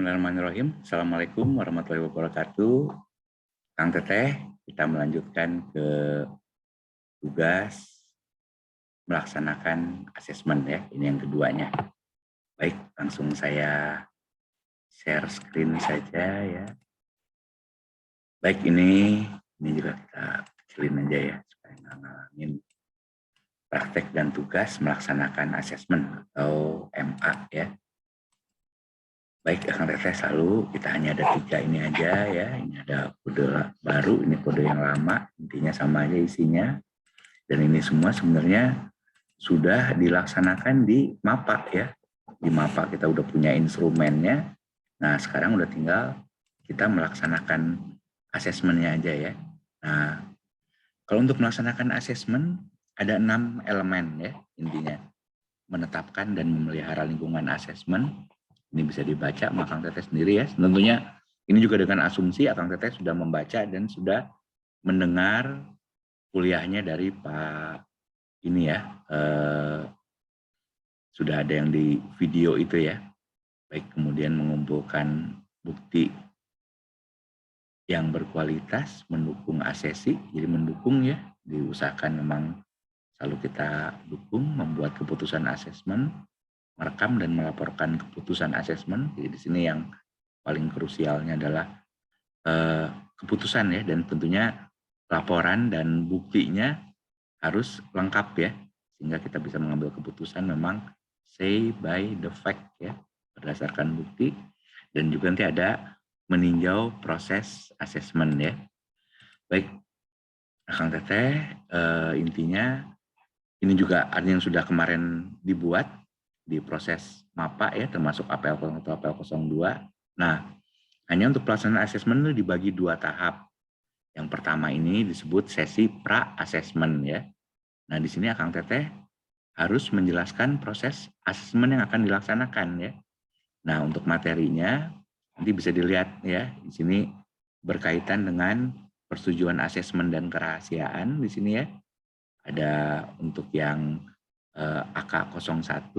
Bismillahirrahmanirrahim. Assalamualaikum warahmatullahi wabarakatuh. Kang Teteh, kita melanjutkan ke tugas melaksanakan asesmen ya. Ini yang keduanya. Baik, langsung saya share screen saja ya. Baik, ini juga kita kecilin aja ya supaya nggak ngalamin praktek dan tugas melaksanakan asesmen atau MA ya. Baik, Kang Teteh, selalu kita hanya ada 3 ini aja ya. Ini ada kode baru, ini kode yang lama, intinya sama aja isinya. Dan ini semua sebenarnya sudah dilaksanakan di MAPA ya. Di MAPA kita udah punya instrumennya. Nah, sekarang udah tinggal kita melaksanakan asesmennya aja ya. Nah, kalau untuk melaksanakan asesmen ada 6 elemen ya intinya. Menetapkan dan memelihara lingkungan asesmen. Ini bisa dibaca sama Kang Teteh sendiri ya. Tentunya ini juga dengan asumsi Kang Teteh sudah membaca dan sudah mendengar kuliahnya dari Pak ini ya. Sudah ada yang di video itu ya. Baik, kemudian mengumpulkan bukti yang berkualitas, mendukung asesi, jadi mendukung ya, diusahakan memang selalu kita dukung, membuat keputusan asesmen, merekam dan melaporkan keputusan asesmen. Jadi di sini yang paling krusialnya adalah keputusan ya, dan tentunya laporan dan buktinya harus lengkap ya, sehingga kita bisa mengambil keputusan memang say by the fact ya, berdasarkan bukti. Dan juga nanti ada meninjau proses asesmen ya. Baik, Kang Teteh, intinya ini juga ada yang sudah kemarin dibuat di proses MAPA ya, termasuk APL 01 atau APL 02. Nah, hanya untuk pelaksanaan asesmen itu dibagi 2 tahap. Yang pertama ini disebut sesi pra-asesmen ya. Nah, di sini Kang Teteh harus menjelaskan proses asesmen yang akan dilaksanakan ya. Nah, untuk materinya nanti bisa dilihat ya, di sini berkaitan dengan persetujuan asesmen dan kerahasiaan di sini ya. Ada untuk yang AK01,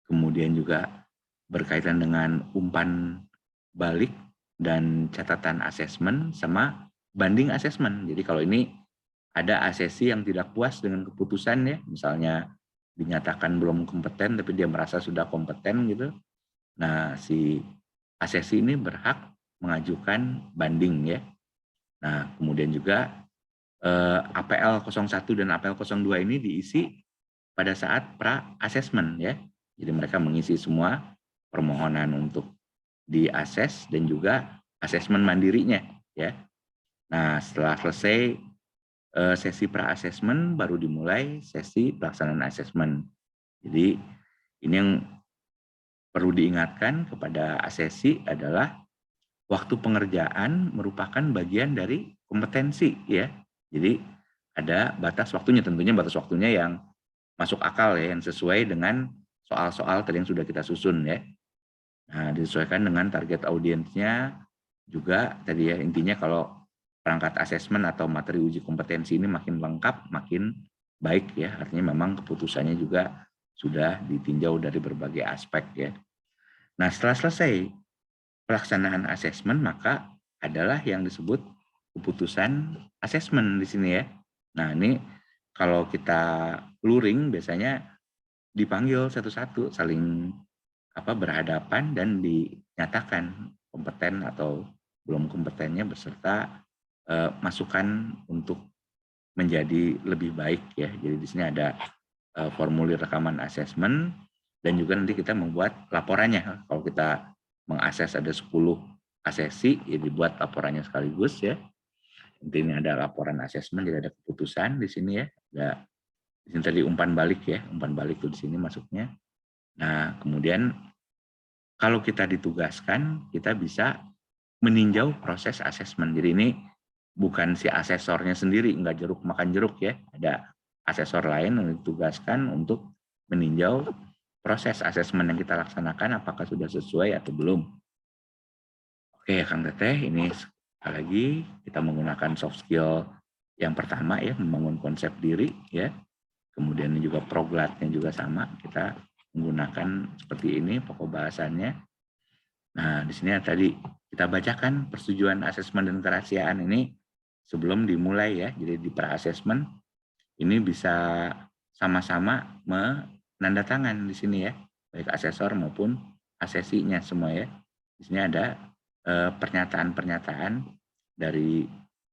kemudian juga berkaitan dengan umpan balik dan catatan asesmen sama banding asesmen. Jadi kalau ini ada asesi yang tidak puas dengan keputusan ya, misalnya dinyatakan belum kompeten tapi dia merasa sudah kompeten gitu. Nah, si asesi ini berhak mengajukan banding ya. Nah, kemudian juga APL 01 dan APL 02 ini diisi pada saat pra-asesmen ya. Jadi mereka mengisi semua permohonan untuk diakses dan juga asesmen mandirinya ya. Nah, setelah selesai sesi pra-asesmen baru dimulai sesi pelaksanaan asesmen. Jadi ini yang perlu diingatkan kepada asesi adalah waktu pengerjaan merupakan bagian dari kompetensi ya. Jadi ada batas waktunya, tentunya batas waktunya yang masuk akal ya, yang sesuai dengan soal-soal tadi yang sudah kita susun ya. Nah, disesuaikan dengan target audiensnya juga tadi ya, intinya kalau perangkat asesmen atau materi uji kompetensi ini makin lengkap, makin baik ya. Artinya memang keputusannya juga sudah ditinjau dari berbagai aspek ya. Nah, setelah selesai pelaksanaan asesmen, maka adalah yang disebut keputusan asesmen di sini ya. Nah, ini kalau kita luring biasanya dipanggil satu-satu, saling berhadapan dan dinyatakan kompeten atau belum kompetennya beserta masukan untuk menjadi lebih baik ya. Jadi di sini ada formulir rekaman asesmen dan juga nanti kita membuat laporannya. Kalau kita mengakses ada 10 asesi, ya dibuat laporannya sekaligus ya. Intinya ada laporan asesmen, jadi ada keputusan di sini ya. Ada di sini tadi umpan balik ya, umpan balik tuh di sini masuknya. Nah, kemudian kalau kita ditugaskan, kita bisa meninjau proses asesmen. Jadi ini bukan si asesornya sendiri, enggak jeruk makan jeruk ya. Ada asesor lain yang ditugaskan untuk meninjau proses asesmen yang kita laksanakan apakah sudah sesuai atau belum. Oke, Kang Teteh, ini sekali lagi kita menggunakan soft skill yang pertama ya, membangun konsep diri ya. Kemudian juga proglatnya juga sama, kita menggunakan seperti ini pokok bahasannya. Nah, di sini tadi kita bacakan persetujuan asesmen dan kerahasiaan ini sebelum dimulai ya. Jadi di pra-asesmen ini bisa sama-sama menandatangan di sini ya, baik asesor maupun asesinya semua ya. Di sini ada pernyataan-pernyataan dari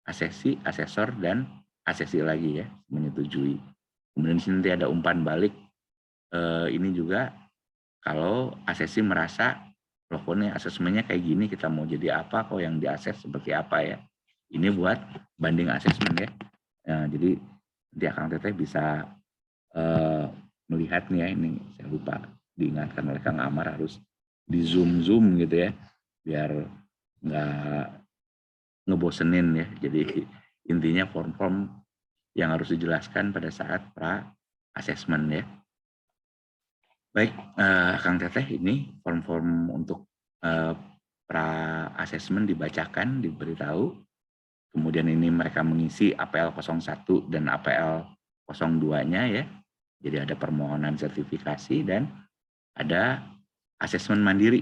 asesi, asesor, dan asesi lagi ya, menyetujui. Kemudian di sini nanti ada umpan balik. Ini juga kalau asesi merasa loh kok nih asesmennya kayak gini, kita mau jadi apa, kok yang diakses seperti apa ya. Ini buat banding asesmen ya. Nah, jadi nanti Akang Teteh bisa melihat nih ya, ini saya lupa diingatkan oleh Kang Amar harus di zoom gitu ya, biar nggak ngebosenin ya. Jadi intinya form-form yang harus dijelaskan pada saat pra-asesmen ya. Baik, Kang Teteh, ini form-form untuk pra-asesmen dibacakan, diberitahu. Kemudian ini mereka mengisi APL 01 dan APL 02-nya ya. Jadi ada permohonan sertifikasi dan ada asesmen mandiri.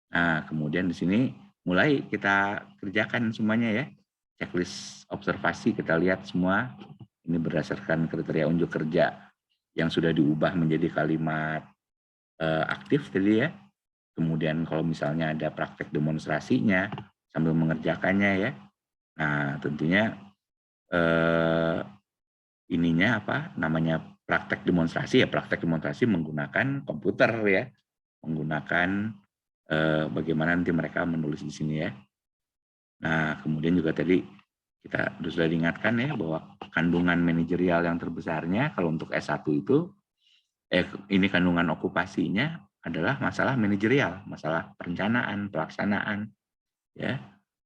Nah, kemudian di sini mulai kita kerjakan semuanya ya. Checklist observasi kita lihat semua. Ini berdasarkan kriteria unjuk kerja yang sudah diubah menjadi kalimat aktif tadi ya. Kemudian kalau misalnya ada praktek demonstrasinya sambil mengerjakannya ya. Nah, tentunya ininya apa namanya praktek demonstrasi ya, praktek demonstrasi menggunakan komputer ya, menggunakan bagaimana nanti mereka menulis di sini ya. Nah, kemudian juga tadi kita sudah diingatkan ya bahwa kandungan manajerial yang terbesarnya kalau untuk S1 itu ini kandungan okupasinya adalah masalah manajerial, masalah perencanaan, pelaksanaan ya,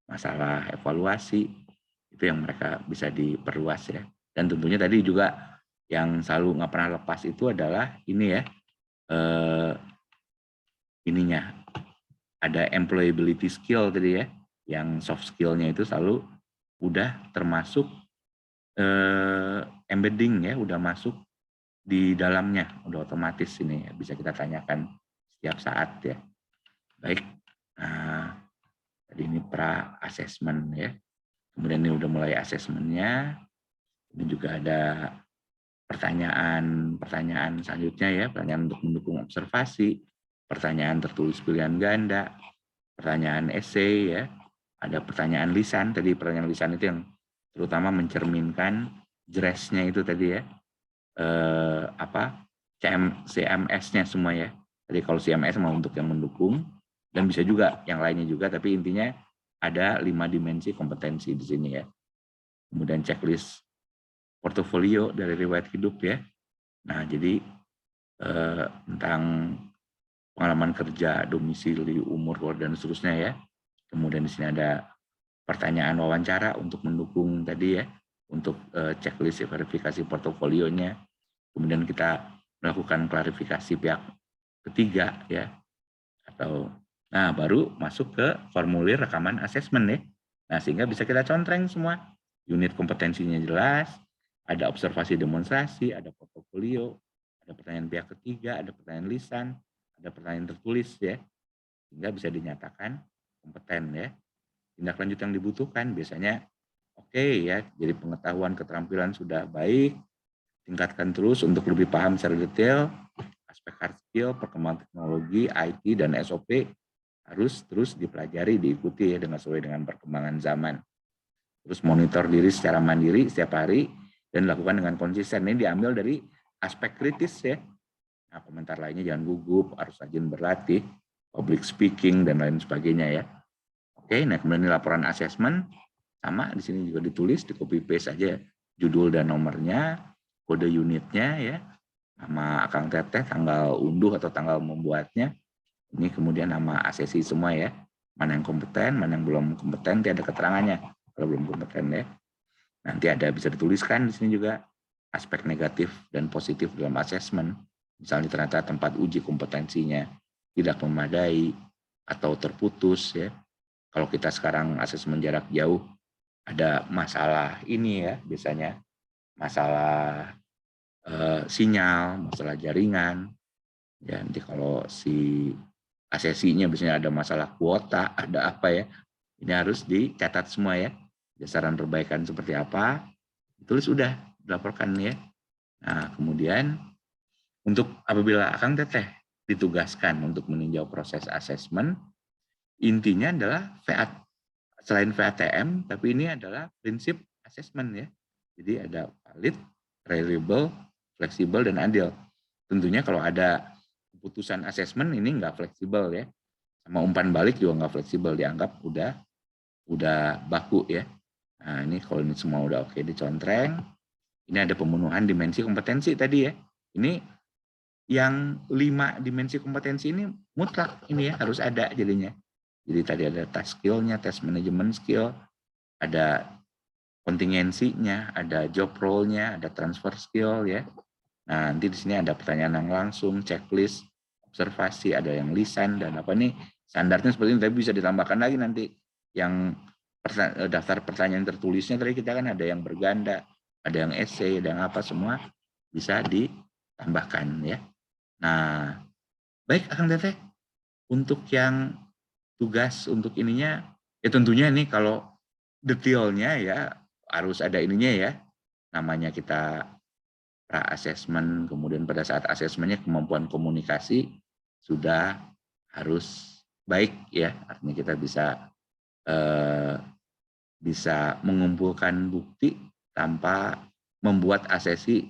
masalah evaluasi, itu yang mereka bisa diperluas ya. Dan tentunya tadi juga yang selalu nggak pernah lepas itu adalah ini ya, ininya ada employability skill tadi ya, yang soft skill-nya itu selalu udah termasuk embedding ya, udah masuk di dalamnya, udah otomatis ini ya, bisa kita tanyakan setiap saat ya. Baik, nah, tadi ini pra-assessment ya. Kemudian ini udah mulai asesmennya. Ini juga ada pertanyaan selanjutnya ya, pertanyaan untuk mendukung observasi, pertanyaan tertulis pilihan ganda, pertanyaan esai ya, ada pertanyaan lisan. Tadi pertanyaan lisan itu yang terutama mencerminkan JRES-nya itu tadi ya, CMS-nya semua ya. Jadi kalau CMS mau untuk yang mendukung dan bisa juga yang lainnya juga, tapi intinya ada 5 dimensi kompetensi di sini ya. Kemudian checklist portofolio dari riwayat hidup ya. Nah, jadi tentang pengalaman kerja, domisili, umur, dan seterusnya ya. Kemudian di sini ada pertanyaan wawancara untuk mendukung tadi ya, untuk checklist verifikasi portofolionya. Kemudian kita melakukan klarifikasi pihak ketiga ya, atau nah baru masuk ke formulir rekaman asesmen ya. Nah, sehingga bisa kita contreng semua. Unit kompetensinya jelas, ada observasi demonstrasi, ada portofolio, ada pertanyaan pihak ketiga, ada pertanyaan lisan, ada pertanyaan tertulis ya, sehingga bisa dinyatakan kompeten ya. Tindak lanjut yang dibutuhkan biasanya oke ya, jadi pengetahuan keterampilan sudah baik, tingkatkan terus untuk lebih paham secara detail aspek hard skill, perkembangan teknologi, IT, dan SOP harus terus dipelajari, diikuti ya dengan sesuai dengan perkembangan zaman. Terus monitor diri secara mandiri setiap hari dan lakukan dengan konsisten. Ini diambil dari aspek kritis ya. Nah, komentar lainnya jangan gugup, harus rajin berlatih, public speaking dan lain sebagainya ya. Oke, nah kemudian laporan asesmen sama di sini juga ditulis, di copy paste aja judul dan nomornya, kode unitnya ya, nama Akang Teteh, tanggal unduh atau tanggal membuatnya. Ini kemudian nama asesi semua ya, mana yang kompeten, mana yang belum kompeten, nanti ada keterangannya kalau belum kompeten ya. Nanti ada bisa dituliskan di sini juga aspek negatif dan positif dalam asesmen. Misalnya ternyata tempat uji kompetensinya tidak memadai atau terputus ya. Kalau kita sekarang asesmen jarak jauh ada masalah ini ya, biasanya masalah sinyal, masalah jaringan. Ya, nanti kalau si asesinya, biasanya ada masalah kuota, ada apa ya. Ini harus dicatat semua ya. Saran perbaikan seperti apa, tulis udah, dilaporkan ya. Nah, kemudian untuk apabila Akang Teteh ditugaskan untuk meninjau proses asesmen, intinya adalah selain VATM, tapi ini adalah prinsip asesmen ya. Jadi ada valid, reliable, fleksibel, dan adil. Tentunya kalau ada keputusan asesmen ini nggak fleksibel ya. Sama umpan balik juga nggak fleksibel, dianggap udah baku ya. Nah ini kalau ini semua udah oke dicontreng, ini ada pemenuhan dimensi kompetensi tadi ya. Ini yang 5 dimensi kompetensi ini mutlak ini ya, harus ada jadinya. Jadi tadi ada task skill-nya, task management skill, ada kontingensinya, ada job role-nya, ada transfer skill ya. Nah, nanti di sini ada pertanyaan yang langsung, checklist, observasi, ada yang lisan dan apa nih standarnya seperti ini, tapi bisa ditambahkan lagi nanti yang daftar pertanyaan tertulisnya tadi kita kan ada yang berganda, ada yang essay, ada yang apa semua bisa ditambahkan ya. Nah, baik Akang Teteh, untuk yang tugas untuk ininya, ya tentunya ini kalau detailnya ya harus ada ininya ya, namanya kita pra-assessment, kemudian pada saat asesmennya kemampuan komunikasi sudah harus baik ya, artinya kita bisa mengumpulkan bukti tanpa membuat asesi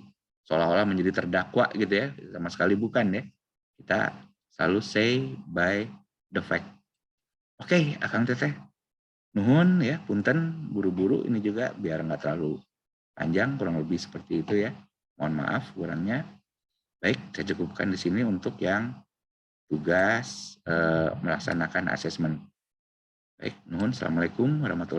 seolah-olah menjadi terdakwa gitu ya, sama sekali bukan ya. Kita selalu say by the fact. Oke, Akang Teteh, nuhun ya, punten buru-buru ini juga biar nggak terlalu panjang, kurang lebih seperti itu ya. Mohon maaf kurangnya. Baik, saya cukupkan di sini untuk yang tugas melaksanakan asesmen. Baik, nuhun. Assalamualaikum warahmatullahi wabarakatuh.